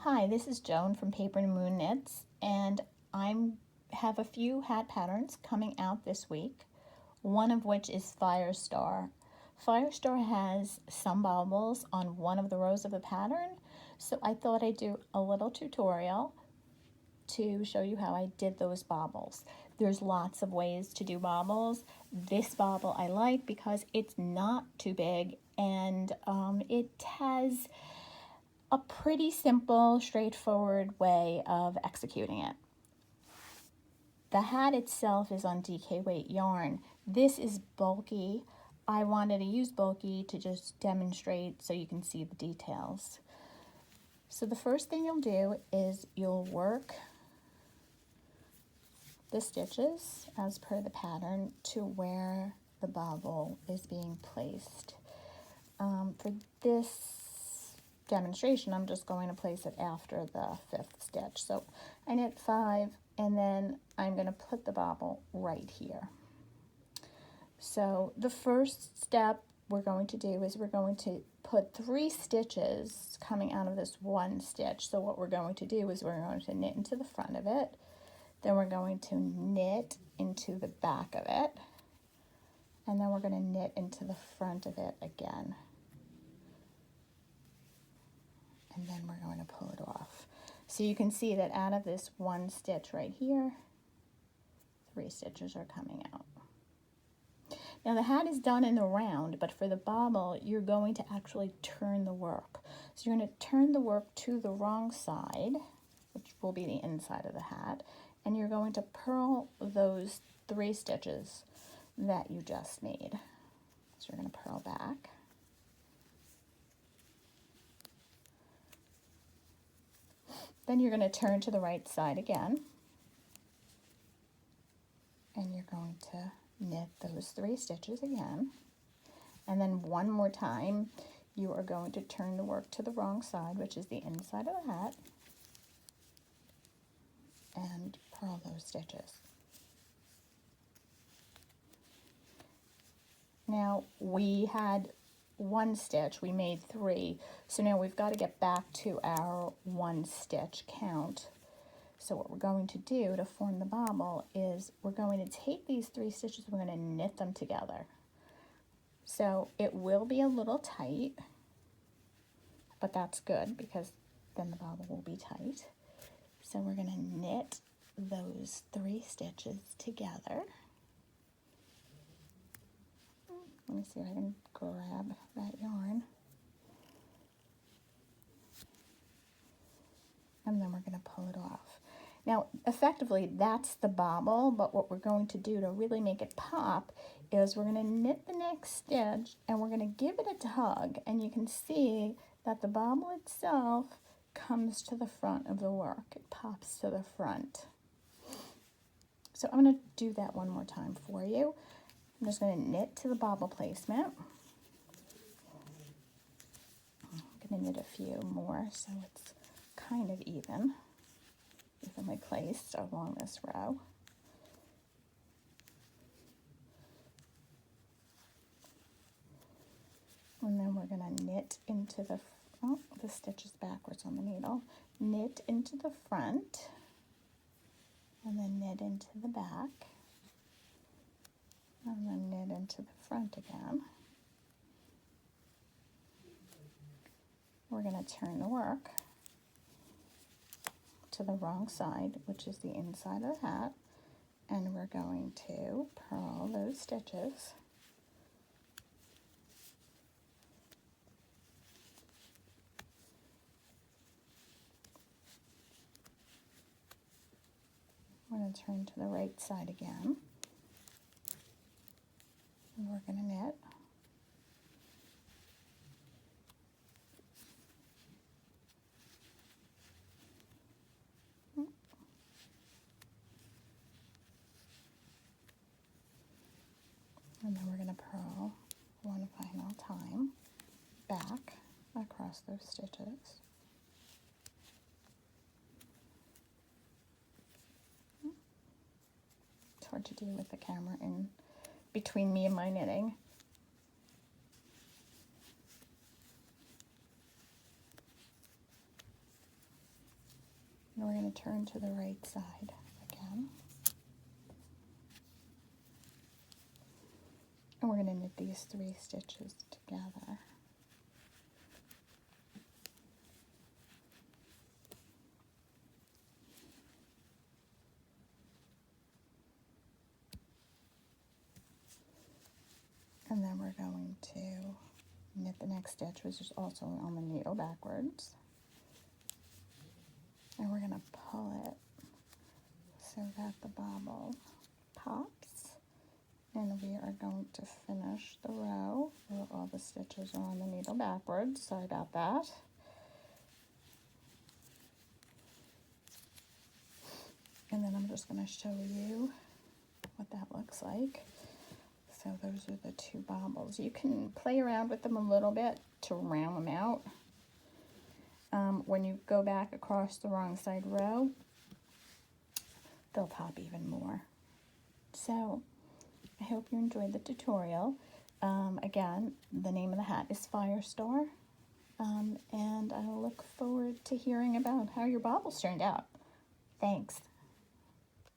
Hi, this is Joan from Paper and Moon Knits, and I have a few hat patterns coming out this week, one of which is Firestar. Firestar has some bobbles on one of the rows of the pattern, so I thought I'd do a little tutorial to show you how I did those bobbles. There's lots of ways to do bobbles. This bobble I like because it's not too big and it has a pretty simple, straightforward way of executing it. The hat itself is on DK weight yarn. This is bulky. I wanted to use bulky to just demonstrate so you can see the details. So the first thing you'll do is you'll work the stitches as per the pattern to where the bobble is being placed. For this demonstration, I'm just going to place it after the 5th stitch. So I knit 5 and then I'm going to put the bobble right here. So the first step we're going to do is we're going to put 3 stitches coming out of this one stitch. So what we're going to do is we're going to knit into the front of it, then we're going to knit into the back of it, and then we're going to knit into the front of it again. And then we're going to pull it off. So you can see that out of this one stitch right here, 3 stitches are coming out. Now the hat is done in the round, but for the bobble, you're going to actually turn the work. So you're going to turn the work to the wrong side, which will be the inside of the hat, and you're going to purl those 3 stitches that you just made. So you're going to purl back. Then you're going to turn to the right side again, and you're going to knit those 3 stitches again. And then one more time, you are going to turn the work to the wrong side, which is the inside of the hat, and purl those stitches. Now we had 1 stitch, we made 3, so now we've got to get back to our 1 stitch count. So what we're going to do to form the bobble is we're going to take these 3 stitches, we're going to knit them together. So it will be a little tight, but that's good because then the bobble will be tight. So we're going to knit those 3 stitches together. Let me see if I can grab that yarn. And then we're going to pull it off. Now, effectively, that's the bobble, but what we're going to do to really make it pop is we're going to knit the next stitch and we're going to give it a tug, and you can see that the bobble itself comes to the front of the work. It pops to the front. So I'm going to do that one more time for you. I'm just going to knit to the bobble placement. I'm going to knit a few more so it's kind of evenly placed along this row. And then we're going to knit into the, oh, the stitch is backwards on the needle. Knit into the front, and then knit into the back, and then knit into the front again. We're going to turn the work to the wrong side, which is the inside of the hat, and we're going to purl those stitches. We're going to turn to the right side again, and we're going to knit. And then we're going to purl one final time back across those stitches. It's hard to do with the camera in between me and my knitting. And we're going to turn to the right side again. And we're going to knit these 3 stitches together. And then we're going to knit the next stitch, which is also on the needle backwards. And we're going to pull it so that the bobble pops. And we are going to finish the row. All the stitches are on the needle backwards. Sorry about that. And then I'm just going to show you what that looks like. So those are the 2 bobbles. You can play around with them a little bit to round them out. When you go back across the wrong side row, they'll pop even more. So I hope you enjoyed the tutorial. Again, the name of the hat is Firestar. And I look forward to hearing about how your bobbles turned out. Thanks.